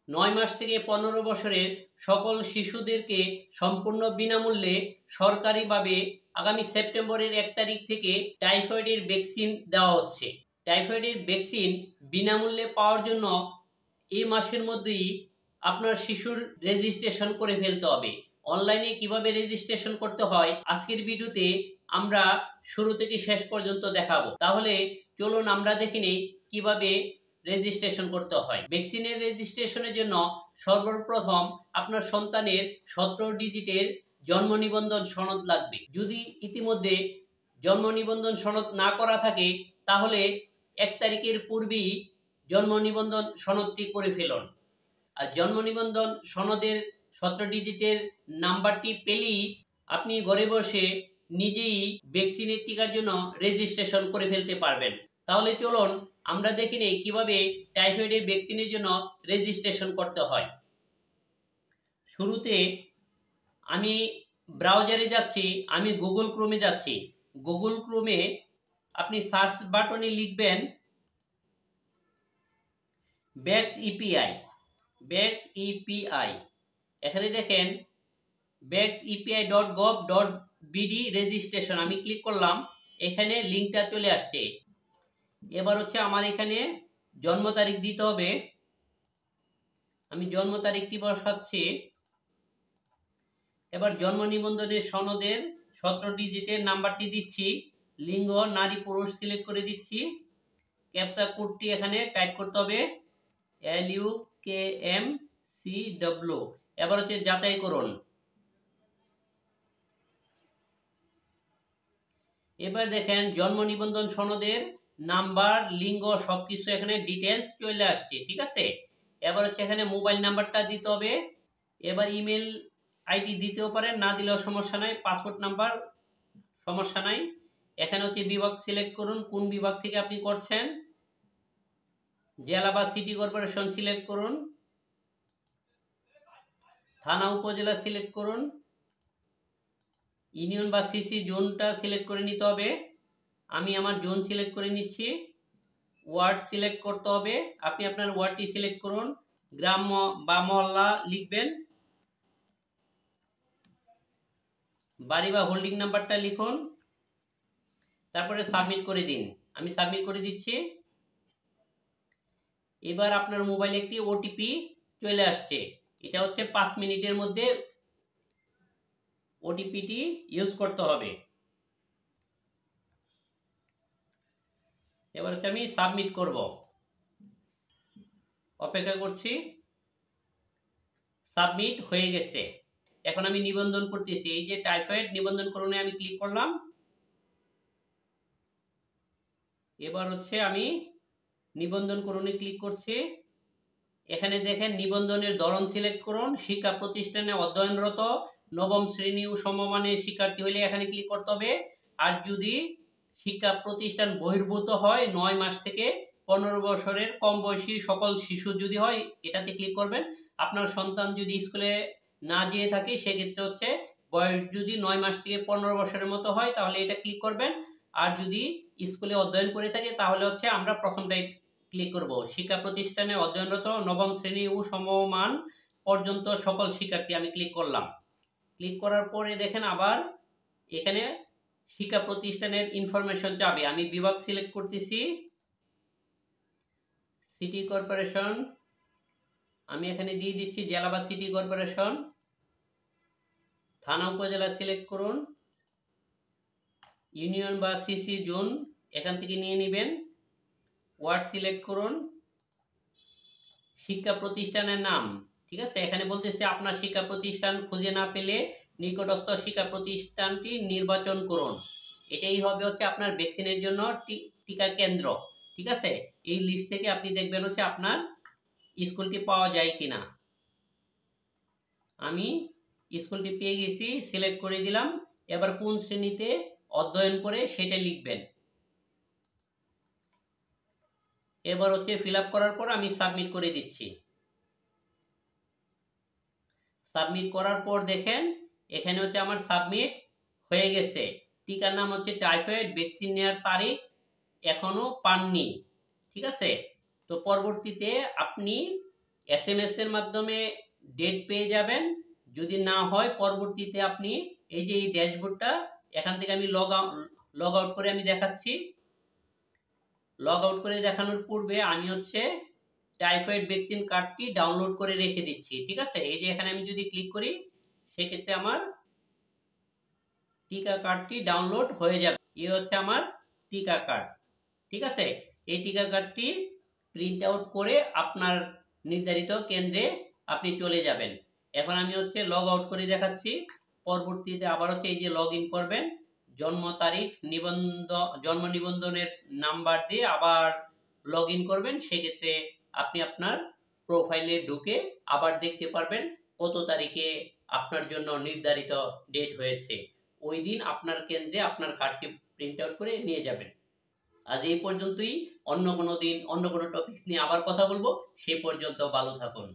9 মাস থেকে 15 বছরের সকল শিশুদেরকে সম্পূর্ণ বিনামূল্যে সরকারিভাবে আগামী সেপ্টেম্বরের 1 তারিখ থেকে টাইফয়েডের ভ্যাকসিন দেওয়া হচ্ছে। টাইফয়েডের ভ্যাকসিন বিনামূল্যে পাওয়ার জন্য এই মাসের মধ্যেই আপনার শিশুর রেজিস্ট্রেশন করে ফেলতে হবে। অনলাইনে কিভাবে রেজিস্ট্রেশন করতে হয় আজকের ভিডিওতে আমরা শুরু থেকে শেষ পর্যন্ত দেখাবো। তাহলে চলুন আমরা দেখে নেই কিভাবে রেজিস্ট্রেশন করতে হয়। ভ্যাকসিনের রেজিস্ট্রেশনের জন্য সর্বপ্রথম আপনার সন্তানের 17 ডিজিটের জন্ম নিবন্ধন সনদ লাগবে। যদি ইতিমধ্যে জন্ম নিবন্ধন সনদ না করা থাকে তাহলে 1 তারিখের পূর্বেই জন্ম নিবন্ধন সনদটি করে ফেলুন। আর জন্ম নিবন্ধন সনদের 17 ডিজিটের নাম্বারটি পেলেই আপনি ঘরে বসে নিজেই ভ্যাকসিনের টিকার জন্য রেজিস্ট্রেশন করে ফেলতে পারবেন। তাহলে চলুন আমরা দেখে নেই কিভাবে টাইফয়েডের ভ্যাকসিনের জন্য রেজিস্ট্রেশন করতে হয়। শুরুতে আমি ব্রাউজারে যাচ্ছি, আমি গুগল ক্রোমে যাচ্ছি। গুগল ক্রোমে আপনি সার্চ বাটনে লিখবেন ভ্যাক্স-ইপিআই। এখানে দেখেন vaxepi.gov.bd রেজিস্ট্রেশন, আমি ক্লিক করলাম, এখানে লিঙ্কটা চলে আসছে। এবার হচ্ছে আমার এখানে জন্ম তারিখ দিতে হবে, আমি জন্ম তারিখটি বসাচ্ছি। এবার জন্ম নিবন্ধনের সনদের 17 ডিজিটের নাম্বারটি দিচ্ছি, লিঙ্গ নারী পুরুষ সিলেক্ট করে দিচ্ছি। ক্যাপচা কোডটি এখানে টাইপ করতে হবে LUKMCW। এবার হচ্ছে যাচাই করুন। এবার দেখেন জন্ম নিবন্ধন সনদের নাম্বার, লিঙ্গ সবকিছু এখানে ডিটেলস চলে আসছে, ঠিক আছে। এবার হচ্ছে এখানে মোবাইল নাম্বারটা দিতে হবে। এবার ইমেল আইডি দিতেও পারেন, না দিলেও সমস্যা নাই। পাসপোর্ট নাম্বার, সমস্যা নাই। এখানে হচ্ছে বিভাগ সিলেক্ট করুন, কোন বিভাগ থেকে আপনি করছেন। জেলা বা সিটি কর্পোরেশন সিলেক্ট করুন। থানা উপজেলা সিলেক্ট করুন। ইউনিয়ন বা সিসি জোনটা সিলেক্ট করে নিতে হবে। আমি আমার জোন সিলেক্ট করে নিচ্ছি। ওয়ার্ড সিলেক্ট করতে হবে, আপনি আপনার ওয়ার্ডটি সিলেক্ট করুন। গ্রাম বা মহল্লা লিখবেন। বাড়ি বা হোল্ডিং নাম্বারটা লিখুন, তারপরে সাবমিট করে দিন। আমি সাবমিট করে দিচ্ছি। এবার আপনার মোবাইলে একটি ওটিপি চলে আসছে, এটা হচ্ছে 5 মিনিটের মধ্যে ওটিপিটি ইউজ করতে হবে। এবার হচ্ছে আমি সাবমিট করব, অপেক্ষা করছি। সাবমিট হয়ে গেছে। এখন আমি নিবন্ধন করতেছি, এই যে টাইফয়েড নিবন্ধনকরণে আমি ক্লিক করলাম। এবার হচ্ছে আমি নিবন্ধনকরণে ক্লিক করছি। এখানে দেখেন নিবন্ধনের ধরন সিলেক্ট করুন। শিক্ষা প্রতিষ্ঠানে অধ্যয়নরত নবম শ্রেণী ও সমমানের শিক্ষার্থী হলে এখানে ক্লিক করতে হবে। আর যদি শিক্ষা প্রতিষ্ঠান বহির্ভূত হয় 9 মাস থেকে 15 বছরের কম বয়সী সকল শিশু যদি হয় এটাতে ক্লিক করবেন। আপনার সন্তান যদি স্কুলে না যেয়ে থাকে সেক্ষেত্রে হচ্ছে বয়স যদি 9 মাস থেকে 15 বছরের মতো হয় তাহলে এটা ক্লিক করবেন। আর যদি স্কুলে অধ্যয়ন করে থাকে তাহলে হচ্ছে আমরা প্রথমটাই ক্লিক করব। শিক্ষা প্রতিষ্ঠানে অধ্যয়নরত নবম শ্রেণী ও সমমান পর্যন্ত সকল শিক্ষার্থী, আমি ক্লিক করলাম। ক্লিক করার পরে দেখেন আবার এখানে শিক্ষা প্রতিষ্ঠানের ইনফরমেশন চাবে, আমি বিভাগ সিলেক্ট করতেছি সিটি কর্পোরেশন, আমি এখানে দিয়ে দিচ্ছি জেলা বা সিটি কর্পোরেশন। থানা উপজেলা সিলেক্ট করুন। ইউনিয়ন বা সিসি জোন এখান থেকে নিয়ে নেবেন। ওয়ার্ড সিলেক্ট করুন। শিক্ষা প্রতিষ্ঠানের নাম, ঠিক আছে। এখানে বলতেছে আপনার শিক্ষা প্রতিষ্ঠান খুঁজে না পেলে নিকটস্থ শিক্ষা প্রতিষ্ঠানটি নির্বাচন করুন। এটাই হবে হচ্ছে আপনার ভ্যাকসিনের জন্য টিকা কেন্দ্র, ঠিক আছে। এই লিস্ট থেকে আপনি দেখবেন হচ্ছে আপনার স্কুলটি পাওয়া যায় কিনা। আমি স্কুলটি পেয়ে গেছি, সিলেক্ট করে দিলাম। এবার কোন শ্রেণীতে অধ্যয়ন করে সেটা লিখবেন। এবার হচ্ছে ফিল আপ করার পর আমি সাবমিট করে দিচ্ছি। সাবমিট করার পর দেখেন এখানে হচ্ছে আমার সাবমিট হয়ে গেছে। টিকার নাম হচ্ছে টাইফয়েড, ভ্যাকসিন নেওয়ার তারিখ এখনো পাননি, ঠিক আছে। তো পরবর্তীতে আপনি SMS এর মাধ্যমে ডেট পেয়ে যাবেন। যদি না হয় পরবর্তীতে আপনি এই যে এই ড্যাশবোর্ডটা, এখান থেকে আমি লগ আউট করে আমি দেখাচ্ছি। লগ আউট করে দেখানোর পূর্বে আমি টাইফয়েড ভ্যাকসিন কার্ডটি ডাউনলোড করে রেখে দিচ্ছি। ঠিক আছে, এই যে এখানে আমি যদি ক্লিক করি সেক্ষেত্রে আমার টিকা কার্ডটি ডাউনলোড হয়ে যাবে। এই আমার টিকা কার্ড। ঠিক আছে, এই টিকা কার্ডটি প্রিন্ট আউট করে আপনার নির্ধারিত কেন্দ্রে আপনি চলে যাবেন। এখন আমি লগ আউট করে দেখাচ্ছি। পরবর্তীতে আবার এই যে লগ ইন করবেন, জন্ম তারিখ জন্ম নিবন্ধনের নাম্বার দিয়ে আবার লগ ইন করবেন। সেক্ষেত্রে আপনি আপনার প্রোফাইলে ঢুকে আবার দেখতে পারবেন কত তারিখে আপনার জন্য নির্ধারিত ডেট হয়েছে। ওই দিন আপনার কেন্দ্রে আপনার কার্ডটি প্রিন্ট আউট করে নিয়ে যাবেন। আজ এই পর্যন্তই। অন্য কোনো দিন অন্য কোনো টপিকস নিয়ে আবার কথা বলবো। সে পর্যন্ত ভালো থাকুন।